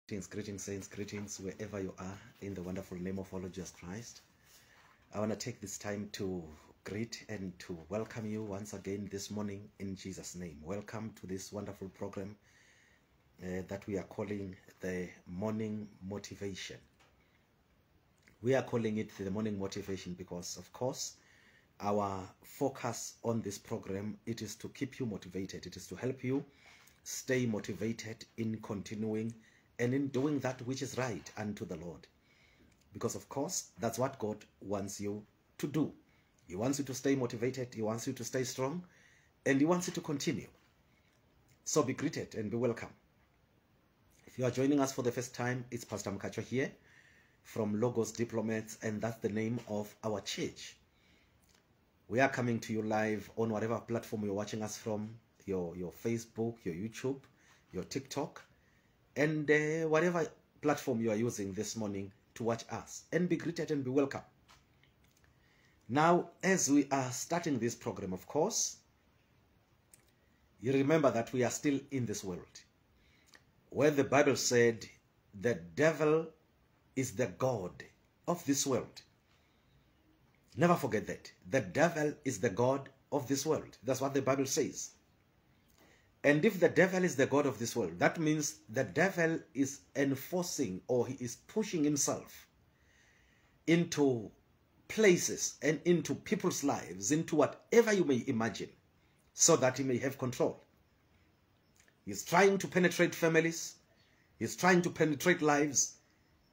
Greetings, saints, greetings, wherever you are, in the wonderful name of our Lord Jesus Christ. I want to take this time to greet and to welcome you once again this morning in Jesus' name. Welcome to this wonderful program that we are calling the Morning Motivation. We are calling it the Morning Motivation because, of course, our focus on this program, it is to keep you motivated. It is to help you stay motivated in continuing and in doing that which is right unto the Lord. Because, of course, that's what God wants you to do. He wants you to stay motivated. He wants you to stay strong. And He wants you to continue. So be greeted and be welcome. If you are joining us for the first time, it's Pastor Mkacho here from Logos Diplomats, and that's the name of our church. We are coming to you live on whatever platform you're watching us from, your Facebook, your YouTube, your TikTok, and whatever platform you are using this morning to watch us. And be greeted and be welcome. Now, as we are starting this program, of course, you remember that we are still in this world, where the Bible said the devil is the god of this world. Never forget that. The devil is the god of this world. That's what the Bible says. And if the devil is the god of this world, that means the devil is enforcing, or he is pushing himself into places and into people's lives, into whatever you may imagine, so that he may have control. He's trying to penetrate families. He's trying to penetrate lives.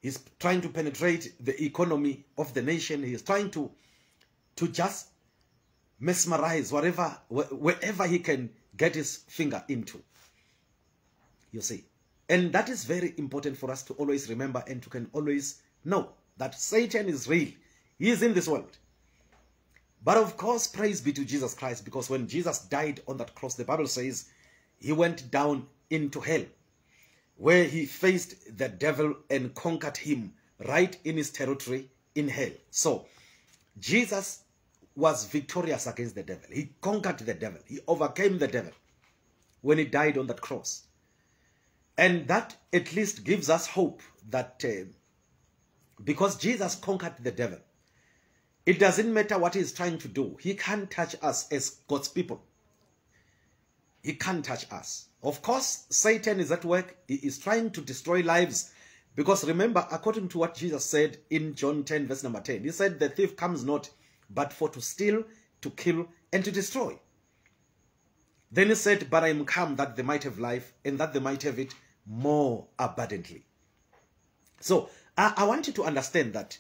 He's trying to penetrate the economy of the nation. He's trying to just mesmerize wherever he can get his finger into. You see. And that is very important for us to always remember and to can always know that Satan is real. He is in this world. But of course, praise be to Jesus Christ, because when Jesus died on that cross, the Bible says he went down into hell, where he faced the devil and conquered him right in his territory in hell. So Jesus was victorious against the devil. He conquered the devil. He overcame the devil when he died on that cross. And that at least gives us hope that because Jesus conquered the devil, it doesn't matter what he's trying to do. He can't touch us as God's people. He can't touch us. Of course, Satan is at work. He is trying to destroy lives. Because remember, according to what Jesus said in John 10, verse number 10, he said, the thief comes not but for to steal, to kill, and to destroy. Then he said, but I am come that they might have life, and that they might have it more abundantly. So, I want you to understand that,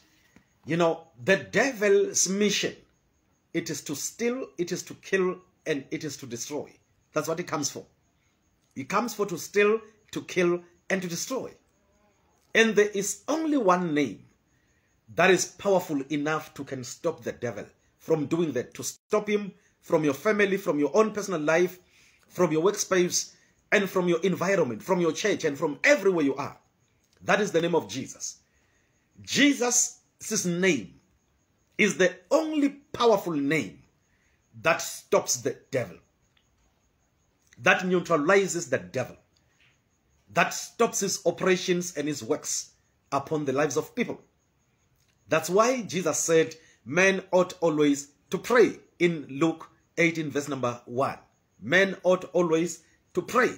you know, the devil's mission, it is to steal, it is to kill, and it is to destroy. That's what he comes for. He comes for to steal, to kill, and to destroy. And there is only one name that is powerful enough to can stop the devil from doing that, to stop him from your family, from your own personal life, from your workspace, and from your environment, from your church, and from everywhere you are. That is the name of Jesus. Jesus' name is the only powerful name that stops the devil, that neutralizes the devil, that stops his operations and his works upon the lives of people. That's why Jesus said, men ought always to pray in Luke 18, verse number 1. Men ought always to pray.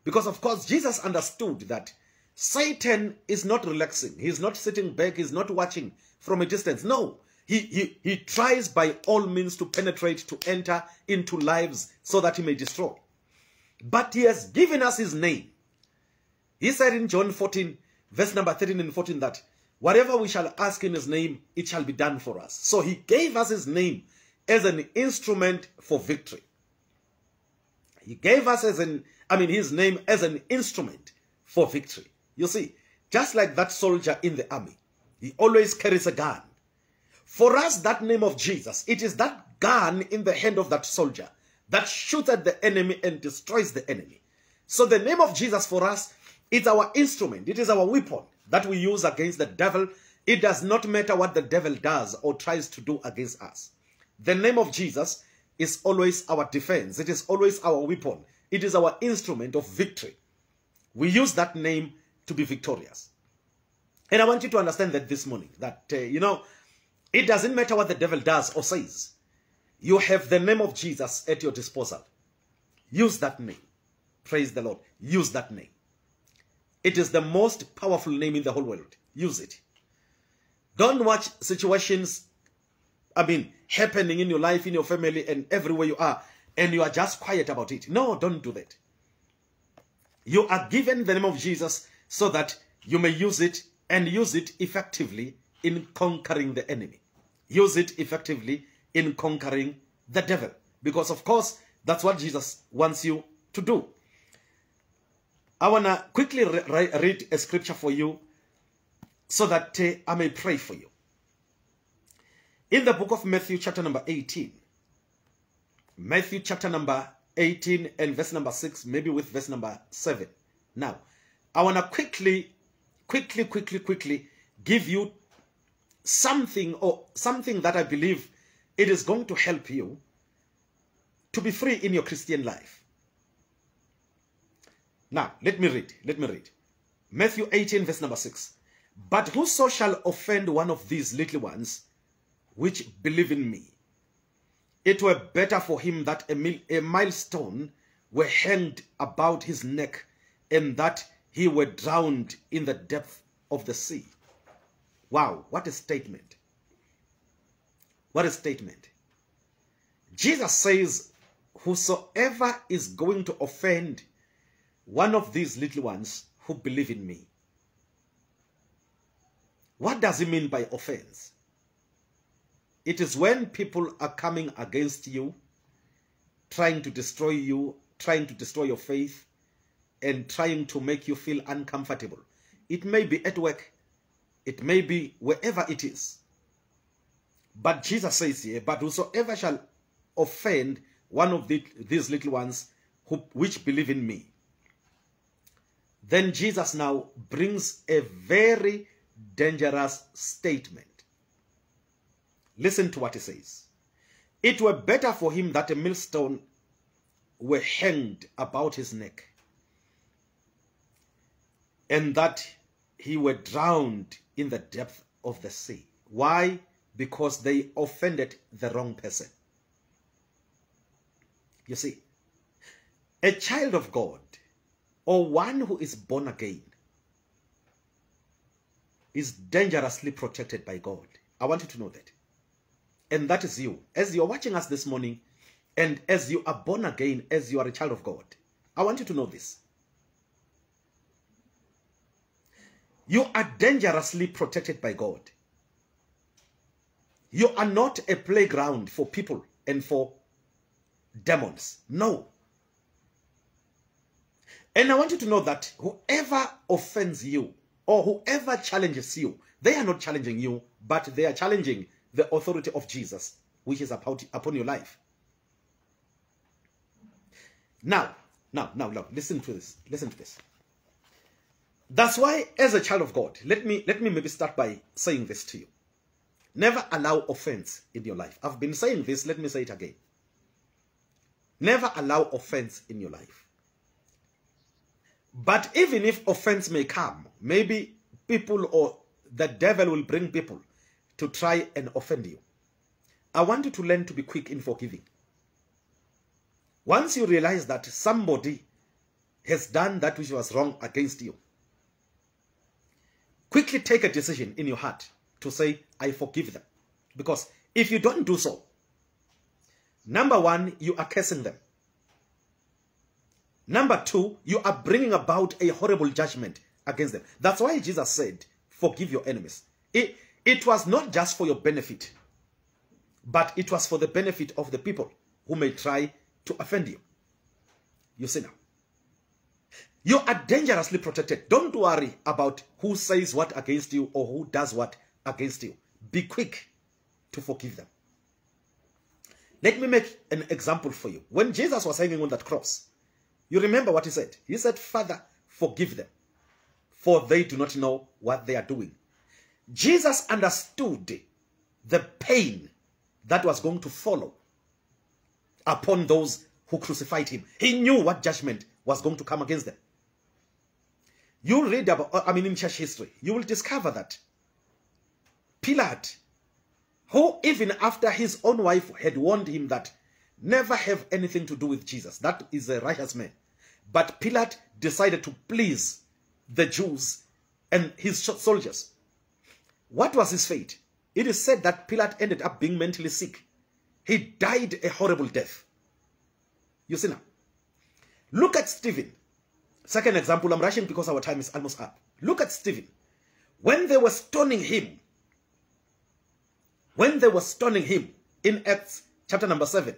Because, of course, Jesus understood that Satan is not relaxing. He's not sitting back. He's not watching from a distance. No, he tries by all means to penetrate, to enter into lives so that he may destroy. But he has given us his name. He said in John 14, verse number 13 and 14 that whatever we shall ask in his name, it shall be done for us. So he gave us his name as an instrument for victory. He gave us his name as an instrument for victory. You see, just like that soldier in the army, he always carries a gun. For us, that name of Jesus, it is that gun in the hand of that soldier that shoots at the enemy and destroys the enemy. So the name of Jesus for us is our instrument. It is our weapon that we use against the devil. It does not matter what the devil does or tries to do against us. The name of Jesus is always our defense. It is always our weapon. It is our instrument of victory. We use that name to be victorious. And I want you to understand that this morning, that, it doesn't matter what the devil does or says. You have the name of Jesus at your disposal. Use that name. Praise the Lord. Use that name. It is the most powerful name in the whole world. Use it. Don't watch situations, happening in your life, in your family, and everywhere you are, and you are just quiet about it. No, don't do that. You are given the name of Jesus so that you may use it and use it effectively in conquering the enemy. Use it effectively in conquering the devil. Because, of course, that's what Jesus wants you to do. I want to quickly read a scripture for you so that I may pray for you. In the book of Matthew, chapter number 18. Matthew, chapter number 18 and verse number 6, maybe with verse number 7. Now, I want to quickly give you something that I believe it is going to help you to be free in your Christian life. Now, let me read. Matthew 18, verse number 6. But whoso shall offend one of these little ones, which believe in me, it were better for him that a millstone were hanged about his neck, and that he were drowned in the depth of the sea. Wow, what a statement. What a statement. Jesus says, whosoever is going to offend one of these little ones who believe in me. What does he mean by offense? It is when people are coming against you, trying to destroy you, trying to destroy your faith, and trying to make you feel uncomfortable. It may be at work. It may be wherever it is. But Jesus says here, but whosoever shall offend one of these little ones which believe in me. Then Jesus now brings a very dangerous statement. Listen to what he says. It were better for him that a millstone were hanged about his neck, and that he were drowned in the depth of the sea. Why? Because they offended the wrong person. You see, a child of God, or one who is born again, is dangerously protected by God. I want you to know that. And that is you. As you're watching us this morning, and as you are born again, as you are a child of God, I want you to know this. You are dangerously protected by God. You are not a playground for people and for demons. No. And I want you to know that whoever offends you or whoever challenges you, they are not challenging you, but they are challenging the authority of Jesus, which is upon your life. Now, listen to this. Listen to this. That's why, as a child of God, let me maybe start by saying this to you. Never allow offense in your life. I've been saying this, let me say it again. Never allow offense in your life. But even if offense may come, maybe people or the devil will bring people to try and offend you. I want you to learn to be quick in forgiving. Once you realize that somebody has done that which was wrong against you, quickly take a decision in your heart to say, I forgive them. Because if you don't do so, number one, you are cursing them. Number two, you are bringing about a horrible judgment against them. That's why Jesus said, forgive your enemies. It was not just for your benefit, but it was for the benefit of the people who may try to offend you. You see now. You are dangerously protected. Don't worry about who says what against you or who does what against you. Be quick to forgive them. Let me make an example for you. When Jesus was hanging on that cross, you remember what he said? He said, Father, forgive them, for they do not know what they are doing. Jesus understood the pain that was going to follow upon those who crucified him. He knew what judgment was going to come against them. You read about, in church history, you will discover that Pilate, who even after his own wife had warned him that never have anything to do with Jesus, that is a righteous man, but Pilate decided to please the Jews and his soldiers. What was his fate? It is said that Pilate ended up being mentally sick. He died a horrible death. You see now. Look at Stephen. Second example, I'm rushing because our time is almost up. Look at Stephen. When they were stoning him, in Acts chapter number 7,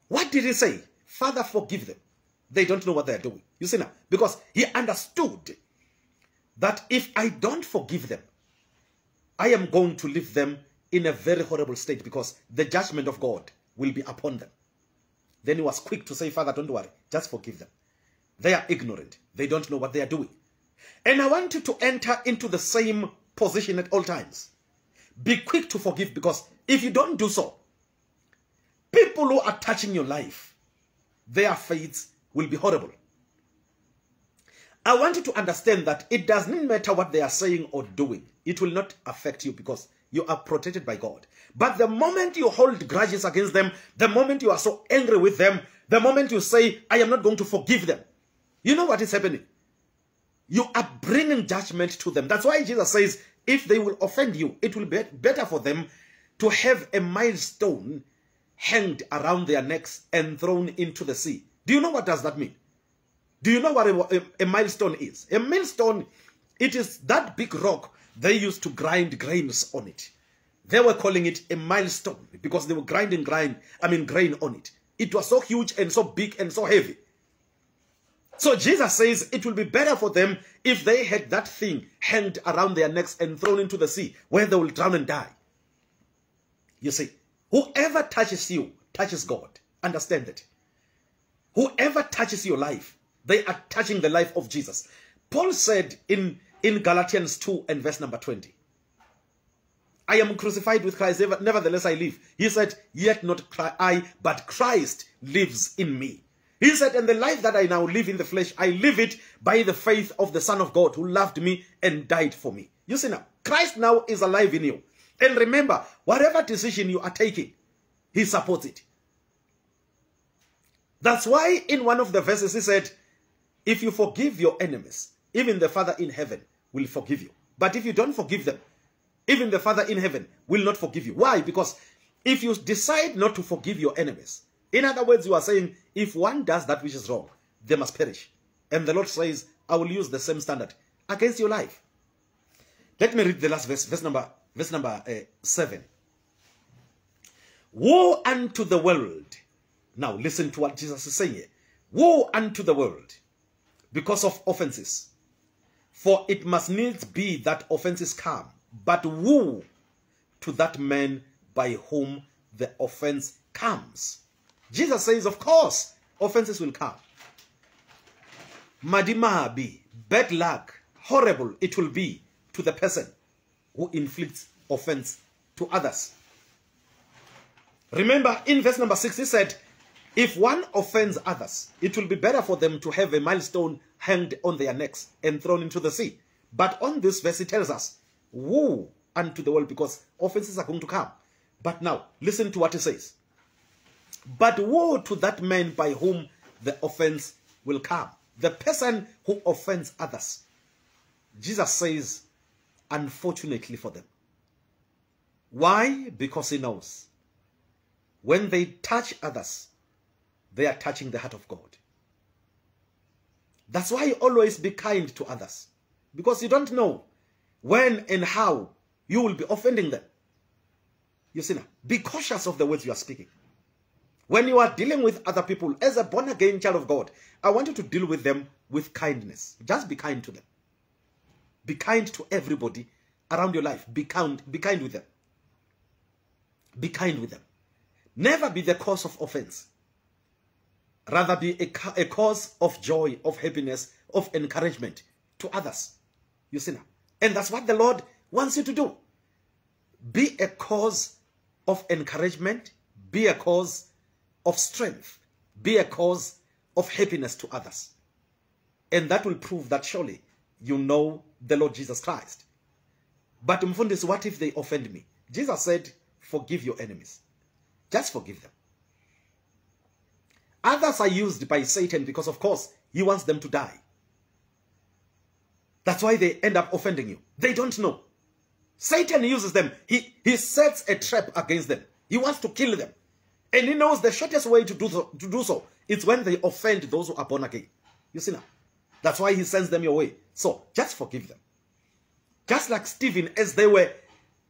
what did he say? Father, forgive them. They don't know what they're doing. You see now, because he understood that if I don't forgive them, I am going to leave them in a very horrible state because the judgment of God will be upon them. Then he was quick to say, Father, don't worry, just forgive them. They are ignorant. They don't know what they are doing. And I want you to enter into the same position at all times. Be quick to forgive, because if you don't do so, people who are touching your life, their fates will be horrible. I want you to understand that it does not matter what they are saying or doing. It will not affect you because you are protected by God. But the moment you hold grudges against them, the moment you are so angry with them, the moment you say, I am not going to forgive them, you know what is happening? You are bringing judgment to them. That's why Jesus says, if they will offend you, it will be better for them to have a millstone hanged around their necks and thrown into the sea. Do you know what does that mean? Do you know what a millstone is? A millstone, it is that big rock they used to grind grains on it. They were calling it a millstone because they were grinding grain on it. It was so huge and so big and so heavy. So Jesus says it will be better for them if they had that thing hanged around their necks and thrown into the sea, where they will drown and die. You see, whoever touches you touches God. Understand that. Whoever touches your life, they are touching the life of Jesus. Paul said in Galatians 2 and verse number 20, I am crucified with Christ, nevertheless I live. He said, yet not I, but Christ lives in me. He said, and the life that I now live in the flesh, I live it by the faith of the Son of God who loved me and died for me. You see now, Christ now is alive in you. And remember, whatever decision you are taking, he supports it. That's why in one of the verses he said, if you forgive your enemies, even the Father in heaven will forgive you. But if you don't forgive them, even the Father in heaven will not forgive you. Why? Because if you decide not to forgive your enemies, in other words, you are saying, if one does that which is wrong, they must perish. And the Lord says, I will use the same standard against your life. Let me read the last verse, verse number 7. Woe unto the world. Now listen to what Jesus is saying here. Woe unto the world because of offenses. For it must needs be that offenses come. But woe to that man by whom the offense comes. Jesus says, of course, offenses will come. Madimabi, bad luck, horrible it will be to the person who inflicts offense to others. Remember, in verse number 6, he said, if one offends others, it will be better for them to have a millstone hanged on their necks and thrown into the sea. But on this verse, he tells us, woe unto the world because offenses are going to come. But now, listen to what he says. But woe to that man by whom the offense will come. The person who offends others. Jesus says, unfortunately for them. Why? Because he knows when they touch others, they are touching the heart of God. That's why you always be kind to others. Because you don't know when and how you will be offending them. You see now, be cautious of the words you are speaking. When you are dealing with other people, as a born-again child of God, I want you to deal with them with kindness. Just be kind to them. Be kind to everybody around your life. Be kind with them. Be kind with them. Never be the cause of offense. Rather be a cause of joy, of happiness, of encouragement to others. You see now. And that's what the Lord wants you to do. Be a cause of encouragement. Be a cause of strength. Be a cause of happiness to others. And that will prove that surely you know the Lord Jesus Christ. But Mfundisi, what if they offend me? Jesus said, forgive your enemies. Just forgive them. Others are used by Satan because, of course, he wants them to die. That's why they end up offending you. They don't know. Satan uses them. He sets a trap against them. He wants to kill them. And he knows the shortest way to do so is when they offend those who are born again. You see now? That's why he sends them your way. So, just forgive them. Just like Stephen, as they were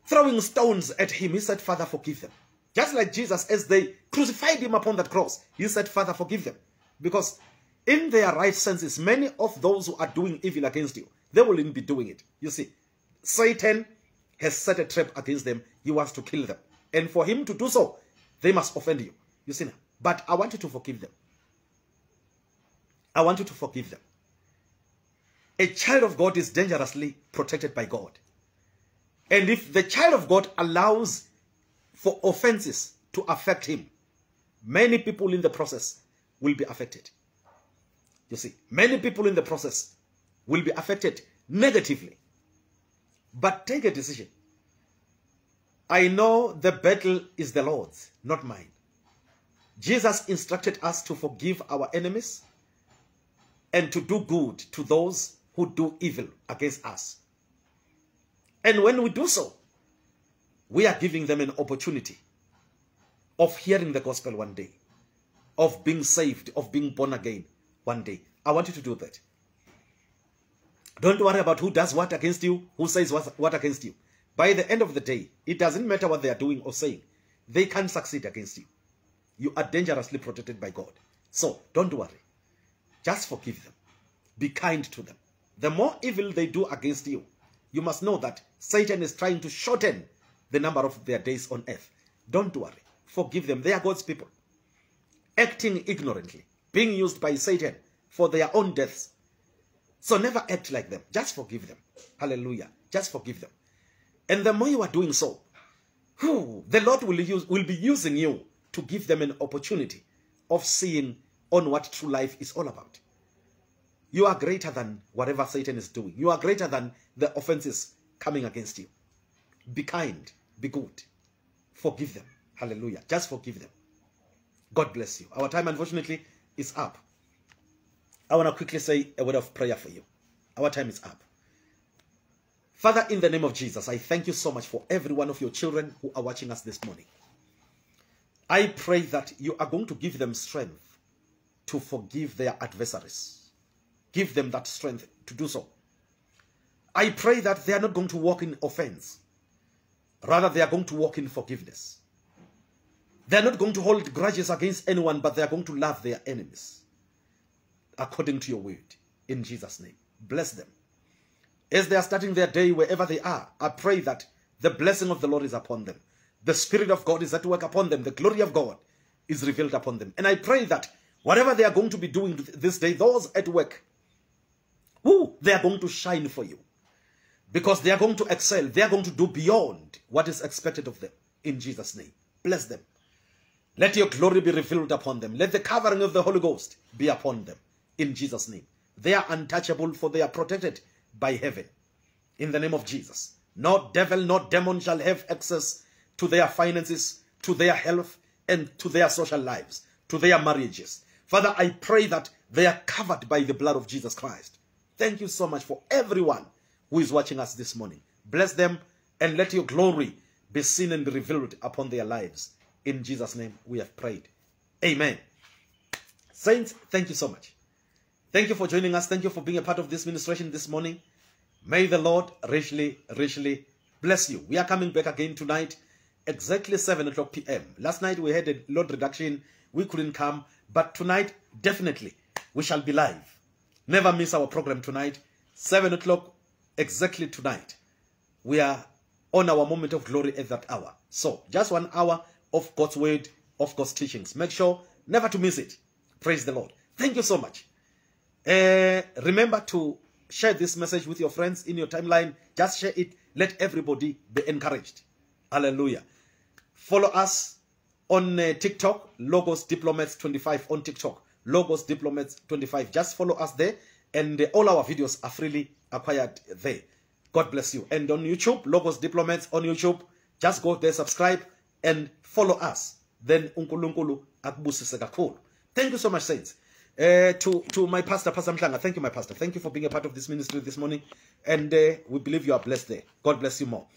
throwing stones at him, he said, Father, forgive them. Just like Jesus, as they crucified him upon that cross, he said, Father, forgive them. Because in their right senses, many of those who are doing evil against you, they will even be doing it. You see, Satan has set a trap against them. He wants to kill them. And for him to do so, they must offend you. You see now? But I want you to forgive them. I want you to forgive them. A child of God is dangerously protected by God. And if the child of God allows for offenses to affect him, many people in the process will be affected. You see, many people in the process will be affected negatively. But take a decision. I know the battle is the Lord's, not mine. Jesus instructed us to forgive our enemies and to do good to those who do evil against us. And when we do so, we are giving them an opportunity of hearing the gospel one day, of being saved, of being born again one day. I want you to do that. Don't worry about who does what against you, who says what against you. By the end of the day, it doesn't matter what they are doing or saying. They can't succeed against you. You are dangerously protected by God. So, don't worry. Just forgive them. Be kind to them. The more evil they do against you, you must know that Satan is trying to shorten the number of their days on earth. Don't worry. Forgive them. They are God's people. Acting ignorantly. Being used by Satan for their own deaths. So never act like them. Just forgive them. Hallelujah. Just forgive them. And the more you are doing so, the Lord will be using you to give them an opportunity of seeing on what true life is all about. You are greater than whatever Satan is doing. You are greater than the offenses coming against you. Be kind. Be good. Forgive them. Hallelujah. Just forgive them. God bless you. Our time, unfortunately, is up. I want to quickly say a word of prayer for you. Our time is up. Father, in the name of Jesus, I thank you so much for every one of your children who are watching us this morning. I pray that you are going to give them strength to forgive their adversaries. Give them that strength to do so. I pray that they are not going to walk in offense. Rather, they are going to walk in forgiveness. They are not going to hold grudges against anyone, but they are going to love their enemies. According to your word. In Jesus' name. Bless them. As they are starting their day wherever they are, I pray that the blessing of the Lord is upon them. The Spirit of God is at work upon them. The glory of God is revealed upon them. And I pray that whatever they are going to be doing this day, those at work, they are going to shine for you. Because they are going to excel. They are going to do beyond what is expected of them. In Jesus' name. Bless them. Let your glory be revealed upon them. Let the covering of the Holy Ghost be upon them. In Jesus' name. They are untouchable, for they are protected by heaven. In the name of Jesus. No devil, no demon shall have access to their finances, to their health, and to their social lives, to their marriages. Father, I pray that they are covered by the blood of Jesus Christ. Thank you so much for everyone who is watching us this morning. Bless them and let your glory be seen and be revealed upon their lives. In Jesus' name we have prayed. Amen. Saints, thank you so much. Thank you for joining us. Thank you for being a part of this ministration this morning. May the Lord richly, richly bless you. We are coming back again tonight, exactly 7 o'clock p.m. Last night we had a load reduction. We couldn't come. But tonight, definitely, we shall be live. Never miss our program tonight. 7 o'clock, exactly tonight. We are on our moment of glory at that hour. So, just 1 hour of God's word, of God's teachings. Make sure never to miss it. Praise the Lord. Thank you so much. Remember to share this message with your friends in your timeline. Just share it. Let everybody be encouraged. Hallelujah. Follow us on TikTok, Logos Diplomats 25 on TikTok. Logos Diplomats 25. Just follow us there And all our videos are freely acquired there. God bless you. And on YouTube, Logos Diplomats on YouTube, just go there, subscribe, and follow us. Then uNkulunkulu akubusise kakhulu. Thank you so much, saints. To my pastor, Pastor Mhlanga, thank you, my pastor. Thank you for being a part of this ministry this morning. And we believe you are blessed there. God bless you more.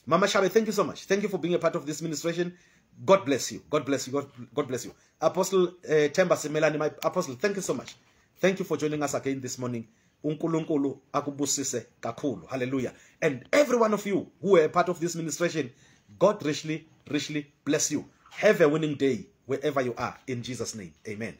Mama Shabe, thank you so much. Thank you for being a part of this ministration. God bless you. God bless you. God bless you. Apostle Temba Semelani, my apostle, thank you so much. Thank you for joining us again this morning. uNkulunkulu akubusise kakhulu. Hallelujah. And every one of you who are part of this ministration, God richly, richly bless you. Have a winning day wherever you are. In Jesus' name. Amen.